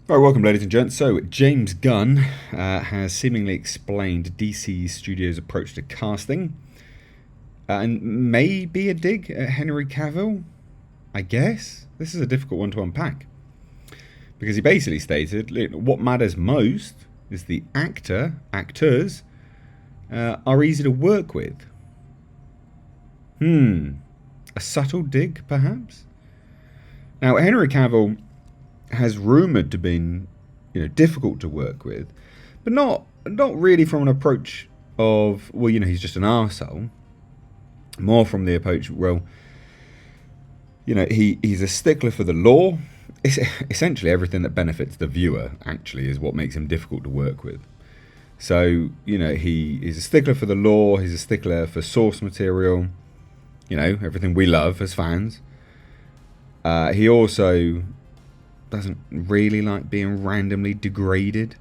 Alright, welcome ladies and gents. So, James Gunn has seemingly explained DC Studios' approach to casting, and maybe a dig at Henry Cavill, I guess. This is a difficult one to unpack, because he basically stated, what matters most is the actors are easy to work with. A subtle dig, perhaps? Now, Henry Cavill has rumoured to be, difficult to work with, but not really from an approach of, he's just an arsehole. More from the approach, he's a stickler for the law. It's essentially everything that benefits the viewer, actually, is what makes him difficult to work with. So, he is a stickler for the law, he's a stickler for source material, everything we love as fans. He also doesn't really like being randomly degraded.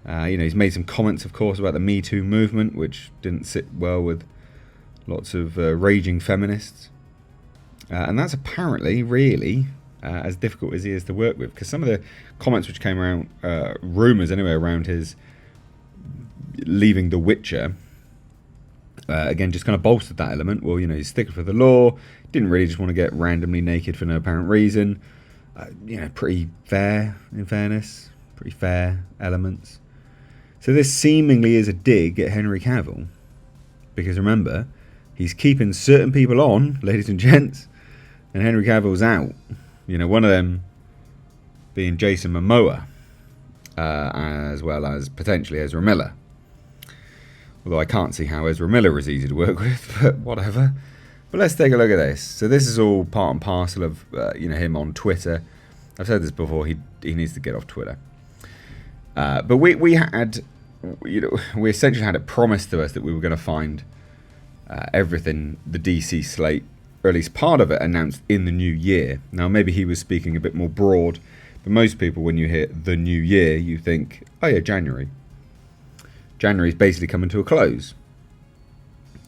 He's made some comments, of course, about the Me Too movement, which didn't sit well with lots of raging feminists. And that's apparently really as difficult as he is to work with, because some of the comments which came around, rumours anyway, around his leaving The Witcher, again, just kind of bolstered that element. He's a stickler for the law, didn't really just want to get randomly naked for no apparent reason. Pretty fair, in fairness. Pretty fair elements. So this seemingly is a dig at Henry Cavill. Because remember, he's keeping certain people on, ladies and gents, and Henry Cavill's out. One of them being Jason Momoa, as well as potentially Ezra Miller. Although I can't see how Ezra Miller is easy to work with, but whatever. But let's take a look at this. So this is all part and parcel of him on Twitter. I've said this before. He needs to get off Twitter. But we essentially had it promised to us that we were going to find everything, the DC slate, or at least part of it, announced in the new year. Now maybe he was speaking a bit more broad, but most people, when you hear the new year, you think, oh yeah, January. January is basically coming to a close.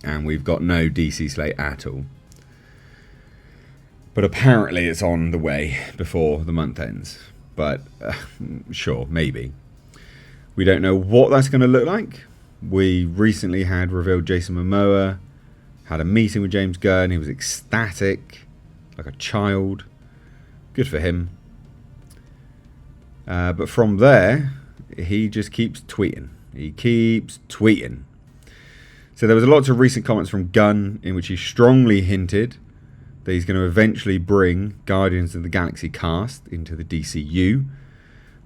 And we've got no DC slate at all. But apparently it's on the way before the month ends. But sure, maybe. We don't know what that's going to look like. We recently had revealed Jason Momoa had a meeting with James Gunn. He was ecstatic, like a child. Good for him. But from there, he just keeps tweeting. He keeps tweeting. So there was lots of recent comments from Gunn in which he strongly hinted that he's going to eventually bring Guardians of the Galaxy cast into the DCU.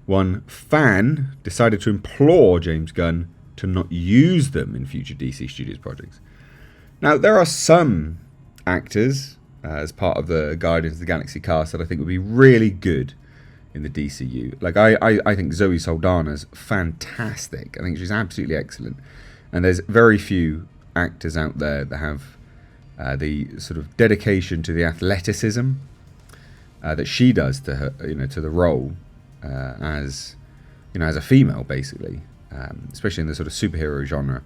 One fan decided to implore James Gunn to not use them in future DC Studios projects. Now, there are some actors as part of the Guardians of the Galaxy cast that I think would be really good in the DCU. Like, I think Zoe Saldana's fantastic. I think she's absolutely excellent. And there's very few actors out there that have the sort of dedication to the athleticism that she does to her, to the role as a female, basically, especially in the sort of superhero genre.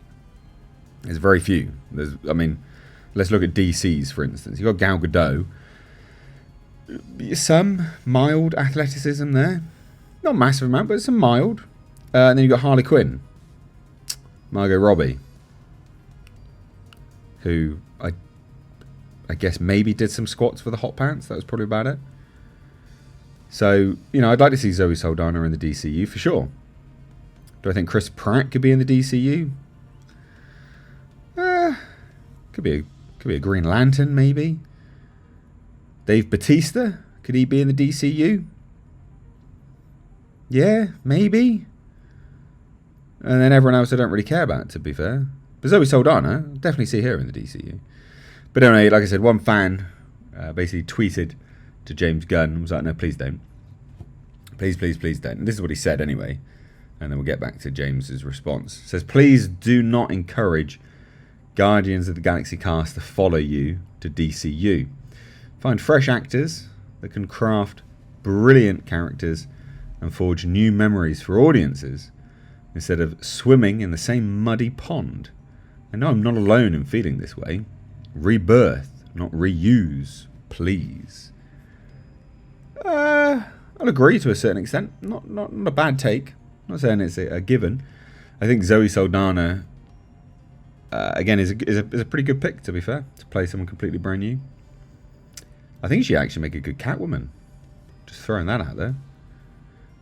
There's very few. Let's look at DC's, for instance. You've got Gal Gadot. Some mild athleticism there, not massive amount, but some mild. And then you've got Harley Quinn. Margot Robbie, who I guess maybe did some squats for the hot pants. That was probably about it. So, I'd like to see Zoe Saldana in the DCU for sure. Do I think Chris Pratt could be in the DCU? Could be a Green Lantern, maybe. Dave Bautista, could he be in the DCU? Yeah, maybe. And then everyone else I don't really care about, to be fair. But Zoe Saldana, definitely see her in the DCU. But anyway, like I said, one fan basically tweeted to James Gunn and was like, no, please don't. Please, please, please don't. And this is what he said anyway. And then we'll get back to James's response. It says, please do not encourage Guardians of the Galaxy cast to follow you to DCU. Find fresh actors that can craft brilliant characters and forge new memories for audiences, instead of swimming in the same muddy pond. I know I'm not alone in feeling this way. Rebirth, not reuse, please. I'll agree to a certain extent. Not a bad take. I'm not saying it's a given. I think Zoe Saldana, again, is a pretty good pick, to be fair, to play someone completely brand new. I think she'd actually make a good Catwoman. Just throwing that out there.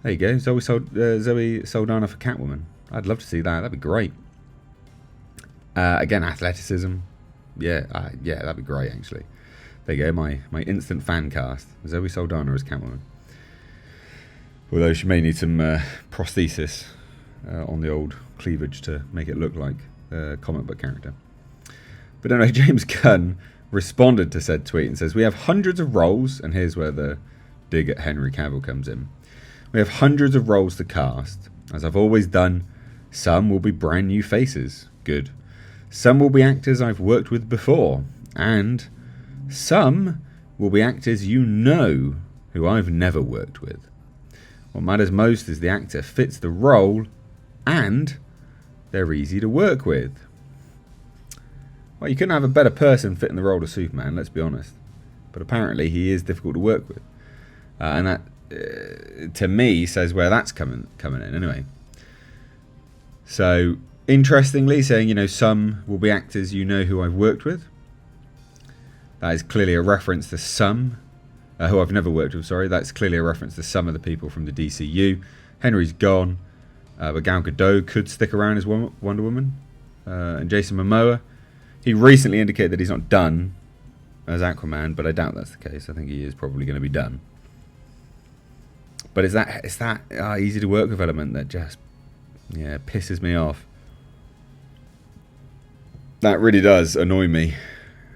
There you go, Zoe Saldana for Catwoman. I'd love to see that. That'd be great. Again, athleticism. Yeah, that'd be great, actually. There you go, my instant fan cast. Zoe Saldana as Catwoman. Although she may need some prosthesis on the old cleavage to make it look like a comic book character. But anyway, James Gunn responded to said tweet and says, "We have hundreds of roles," and here's where the dig at Henry Cavill comes in. "We have hundreds of roles to cast. As I've always done, some will be brand new faces. Good. Some will be actors I've worked with before. And some will be actors you know who I've never worked with. What matters most is the actor fits the role and they're easy to work with." Well, you couldn't have a better person fitting the role of Superman, let's be honest. But apparently he is difficult to work with. And that, to me, says where that's coming in anyway. So, interestingly, saying, some will be actors you know who I've worked with. That is clearly a reference to some, who I've never worked with, sorry. That's clearly a reference to some of the people from the DCU. Henry's gone, but Gal Gadot could stick around as Wonder Woman. And Jason Momoa, he recently indicated that he's not done as Aquaman, but I doubt that's the case. I think he is probably going to be done. But it's that easy to work with element that just pisses me off. That really does annoy me.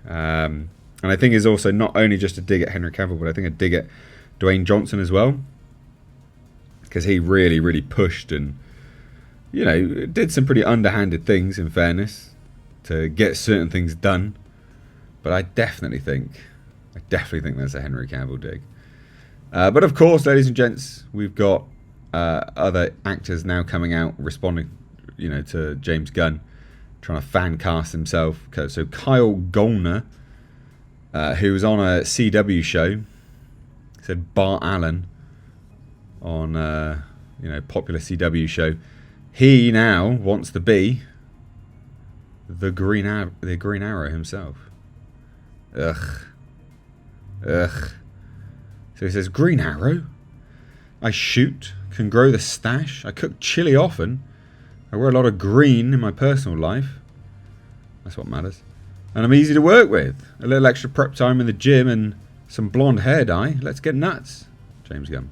And I think it's also not only just a dig at Henry Cavill, but I think a dig at Dwayne Johnson as well. Because he really, really pushed and, did some pretty underhanded things, in fairness, to get certain things done. But I definitely think that's a Henry Cavill dig. But of course, ladies and gents, we've got other actors now coming out responding, to James Gunn, trying to fan cast himself. So Kyle Golner, who was on a CW show, said Bart Allen on popular CW show. He now wants to be the Green Arrow himself. Ugh. So he says, "Green Arrow? I shoot, can grow the stash, I cook chili often, I wear a lot of green in my personal life. That's what matters. And I'm easy to work with. A little extra prep time in the gym and some blonde hair dye. Let's get nuts." James Gunn.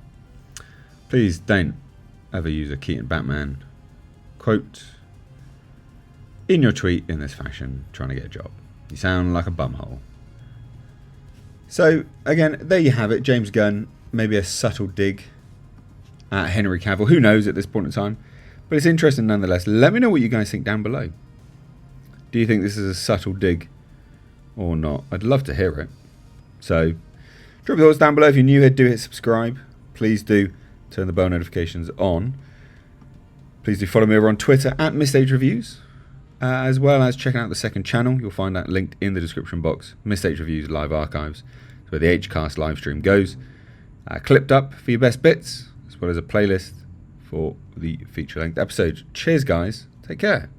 Please don't ever use a Keaton Batman quote in your tweet in this fashion, trying to get a job. You sound like a bumhole. So, again, there you have it. James Gunn, maybe a subtle dig at Henry Cavill. Who knows at this point in time? But it's interesting nonetheless. Let me know what you guys think down below. Do you think this is a subtle dig or not? I'd love to hear it. So, drop your thoughts down below. If you're new here, do hit subscribe. Please do turn the bell notifications on. Please do follow me over on Twitter at Misstage Reviews. As well as checking out the second channel. You'll find that linked in the description box. Misstage Reviews Live Archives. That's where the Hcast live stream goes. Clipped up for your best bits, as well as a playlist for the feature-length episodes. Cheers, guys. Take care.